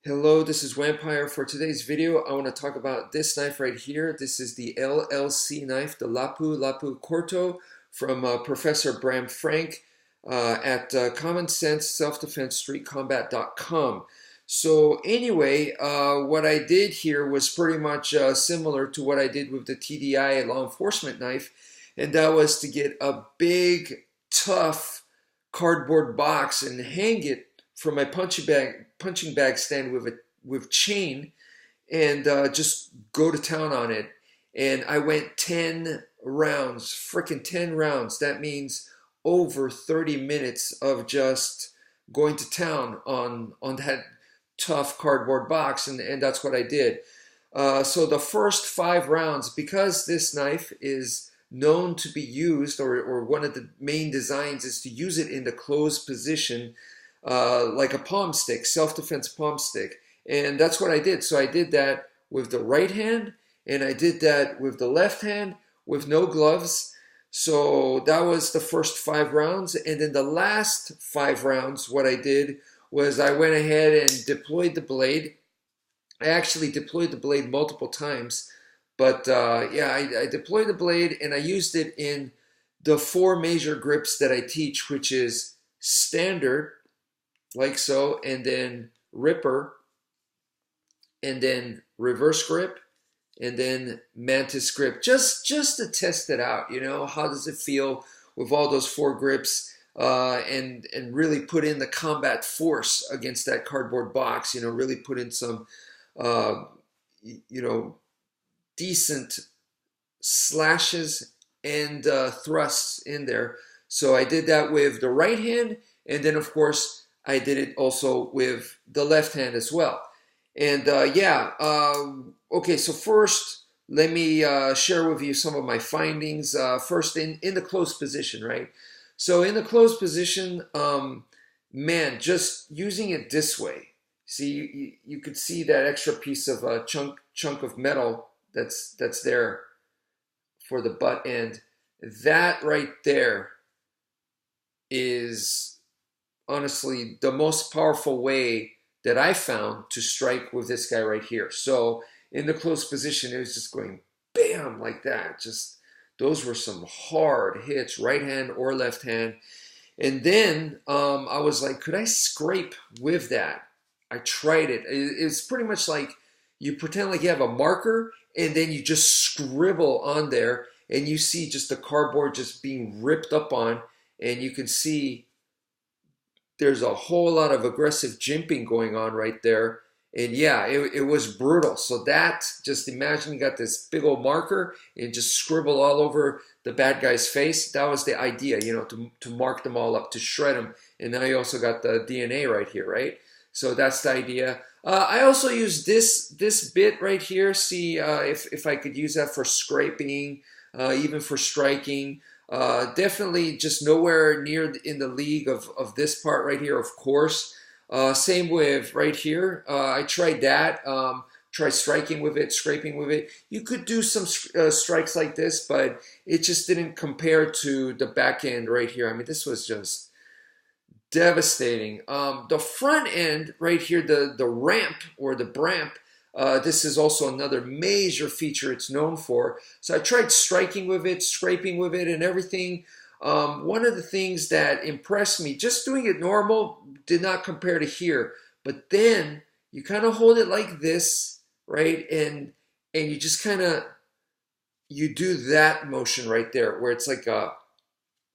Hello, this is wmpyr. For today's video, I want to talk about this knife right here. This is the LLC knife, the Lapu Corto from Professor Bram Frank at Common Sense Self-Defense Street-Combat.com. So anyway, what I did here was pretty much similar to what I did with the TDI law enforcement knife, and that was to get a big, tough cardboard box and hang it from my punching bag stand with chain and just go to town on it. And I went 10 rounds, freaking 10 rounds. That means over 30 minutes of just going to town on that tough cardboard box, and that's what I did. So the first 5 rounds, because this knife is known to be used, or one of the main designs is to use it in the closed position, like a palm stick, self-defense palm stick. And that's what I did. So I did that with the right hand, and I did that with the left hand with no gloves. So that was the first 5 rounds. And then the last 5 rounds, what I did was I went ahead and deployed the blade. I actually deployed the blade multiple times. But yeah, I deployed the blade and I used it in the 4 major grips that I teach, which is standard, like so, and then ripper, and then reverse grip, and then mantis grip, just to test it out. You know, how does it feel with all those 4 grips, and really put in the combat force against that cardboard box. You know, really put in some you know, decent slashes and thrusts in there. So I did that with the right hand, and then of course I did it also with the left hand as well. And okay, so first let me share with you some of my findings. First, in the closed position, right? So in the closed position, man, just using it this way. See, you could see that extra piece of chunk of metal that's there for the butt end. That right there is honestly the most powerful way that I found to strike with this guy right here. So in the closed position, it was just going bam like that. Just those were some hard hits, right hand or left hand. And then I was like, could I scrape with that? I tried it. It's pretty much like you pretend like you have a marker and then you just scribble on there and you see just the cardboard just being ripped up on, and you can see there's a whole lot of aggressive jimping going on right there. And yeah, it was brutal. So that, just imagine you got this big old marker and just scribble all over the bad guy's face. That was the idea, you know, to mark them all up, to shred them. And now you also got the DNA right here, right? So that's the idea. I also use this bit right here. See if I could use that for scraping, even for striking. Definitely just nowhere near in the league of this part right here, of course. Same with right here. I tried that. Try striking with it, scraping with it. You could do some strikes like this, but it just didn't compare to the back end right here. I mean, this was just devastating. The front end right here, the ramp or the bramp, this is also another major feature it's known for. So I tried striking with it, scraping with it, and everything. One of the things that impressed me, just doing it normal, did not compare to here. But then you kind of hold it like this, right? And you just kind of, you do that motion right there, where it's like a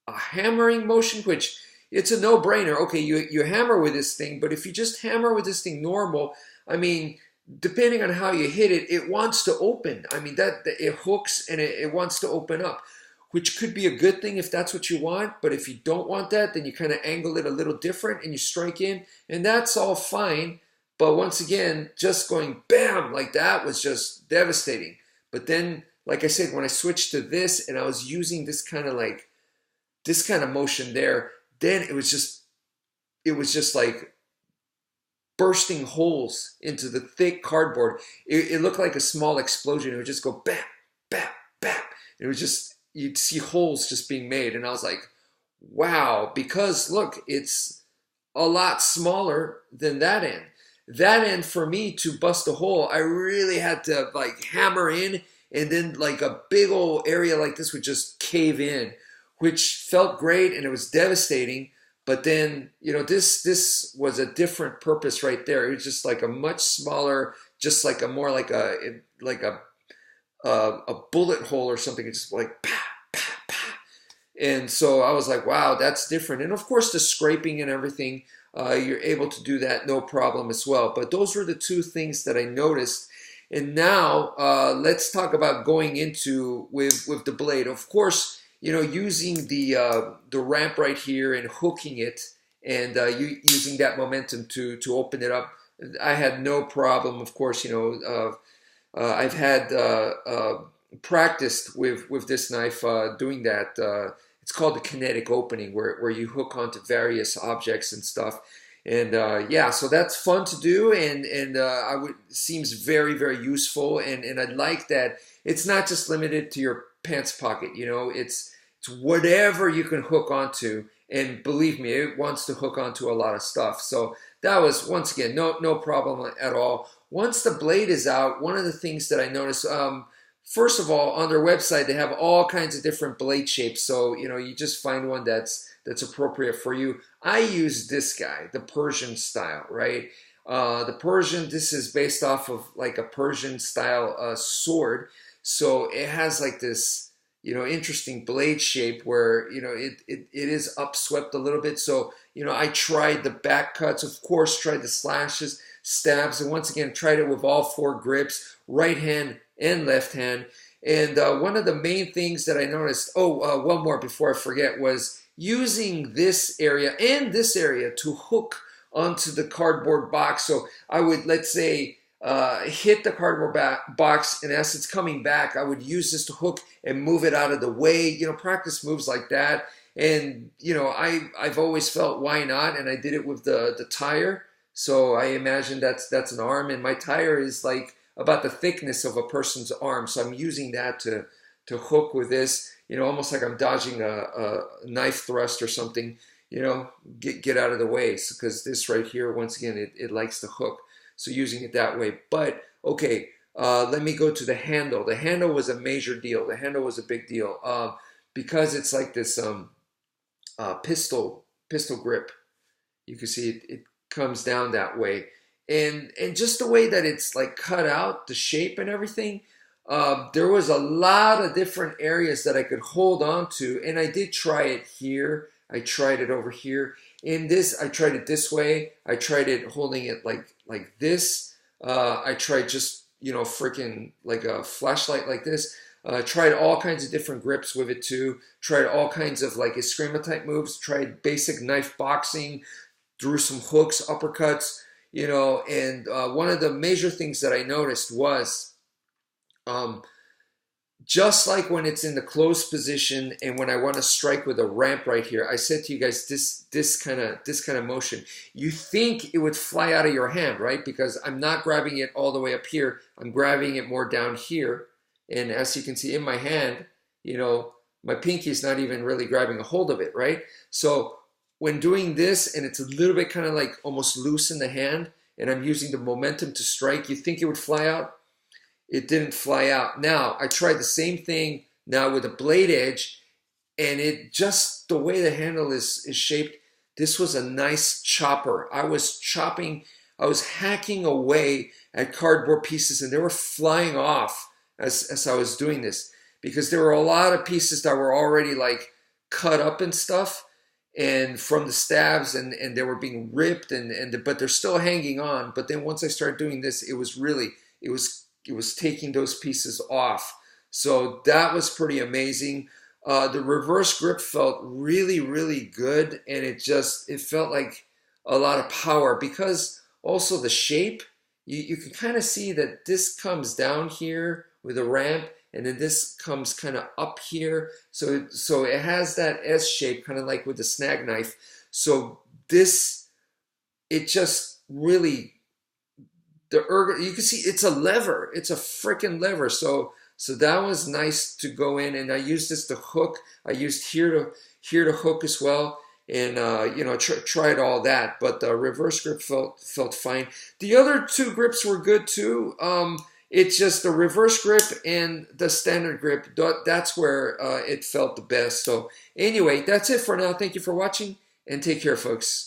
hammering motion, which it's a no-brainer. Okay, you hammer with this thing, but if you just hammer with this thing normal, I mean, depending on how you hit it, it wants to open. I mean, that it hooks and it wants to open up, which could be a good thing if that's what you want. But if you don't want that, then you kind of angle it a little different and you strike in, and that's all fine. But once again, just going bam like that was just devastating. But then, like I said, when I switched to this and I was using this kind of motion there, then it was just like bursting holes into the thick cardboard. It looked like a small explosion. It would just go bam, bam, bam. It was just, you'd see holes just being made. And I was like, wow, because look, it's a lot smaller than that end. that end for me to bust a hole, I really had to like hammer in, and then like a big old area like this would just cave in, which felt great and it was devastating. But then, you know, this was a different purpose right there. It was just like a much smaller, just like a more like a bullet hole or something. It's just like pa pa pa. And so I was like, wow, that's different. And of course, the scraping and everything, you're able to do that no problem as well. But those were the two things that I noticed. And now let's talk about going into with the blade. Of course, you know, using the ramp right here and hooking it, and using that momentum to open it up. I had no problem. Of course, you know, I've had practiced with this knife doing that. It's called the kinetic opening, where you hook onto various objects and stuff. And yeah, so that's fun to do, and seems very, very useful. And I like that it's not just limited to your pants pocket. You know, it's whatever you can hook onto. And believe me, it wants to hook onto a lot of stuff. So that was, once again, no problem at all. Once the blade is out, one of the things that I noticed, first of all, on their website, they have all kinds of different blade shapes. So, you know, you just find one that's appropriate for you. I use this guy, the Persian style, right? The Persian, this is based off of like a Persian style sword. So it has like this, you know, interesting blade shape where, you know, it is upswept a little bit. So, you know, I tried the back cuts, of course, tried the slashes, stabs, and once again, tried it with all four grips, right hand and left hand. And one of the main things that I noticed, one more before I forget, was using this area and this area to hook onto the cardboard box. So I would, let's say, hit the cardboard box, and as it's coming back, I would use this to hook and move it out of the way. You know, practice moves like that. And, you know, I've always felt, why not? And I did it with the tire. So I imagine that's an arm, and my tire is like about the thickness of a person's arm. So I'm using that to hook with this, you know, almost like I'm dodging a knife thrust or something, you know, get out of the way. Because this right here, once again, it likes to hook. So using it that way. But okay, let me go to the handle. The handle was a major deal. The handle was a big deal because it's like this pistol grip. You can see it comes down that way. And just the way that it's like cut out, the shape and everything, there was a lot of different areas that I could hold on to. And I did try it here. I tried it over here. In this, I tried it this way. I tried it holding it like this. I tried just, you know, freaking like a flashlight like this. Tried all kinds of different grips with it too. Tried all kinds of like Eskrima type moves. Tried basic knife boxing. Threw some hooks, uppercuts, you know. And one of the major things that I noticed was just like when it's in the closed position and when I want to strike with a ramp right here, I said to you guys, this kind of motion, you think it would fly out of your hand, right? Because I'm not grabbing it all the way up here. I'm grabbing it more down here. And as you can see in my hand, you know, my pinky is not even really grabbing a hold of it, right? So when doing this and it's a little bit kind of like almost loose in the hand and I'm using the momentum to strike, you think it would fly out? It didn't fly out. Now, I tried the same thing now with a blade edge, and it just, the way the handle is shaped, this was a nice chopper. I was hacking away at cardboard pieces, and they were flying off as I was doing this, because there were a lot of pieces that were already like cut up and stuff, and from the stabs, and they were being ripped, but they're still hanging on. But then once I started doing this, it was taking those pieces off. So that was pretty amazing. The reverse grip felt really, really good. And it felt like a lot of power, because also the shape, you can kind of see that this comes down here with a ramp, and then this comes kind of up here. So it has that S shape, kind of like with the snag knife. So it just really, you can see it's a lever. It's a freaking lever. So that was nice to go in, and I used this to hook. I used here to hook as well. and you know, tried all that, but the reverse grip felt fine. The other two grips were good too. It's just the reverse grip and the standard grip. That's where it felt the best. So anyway, that's it for now. Thank you for watching, and take care, folks.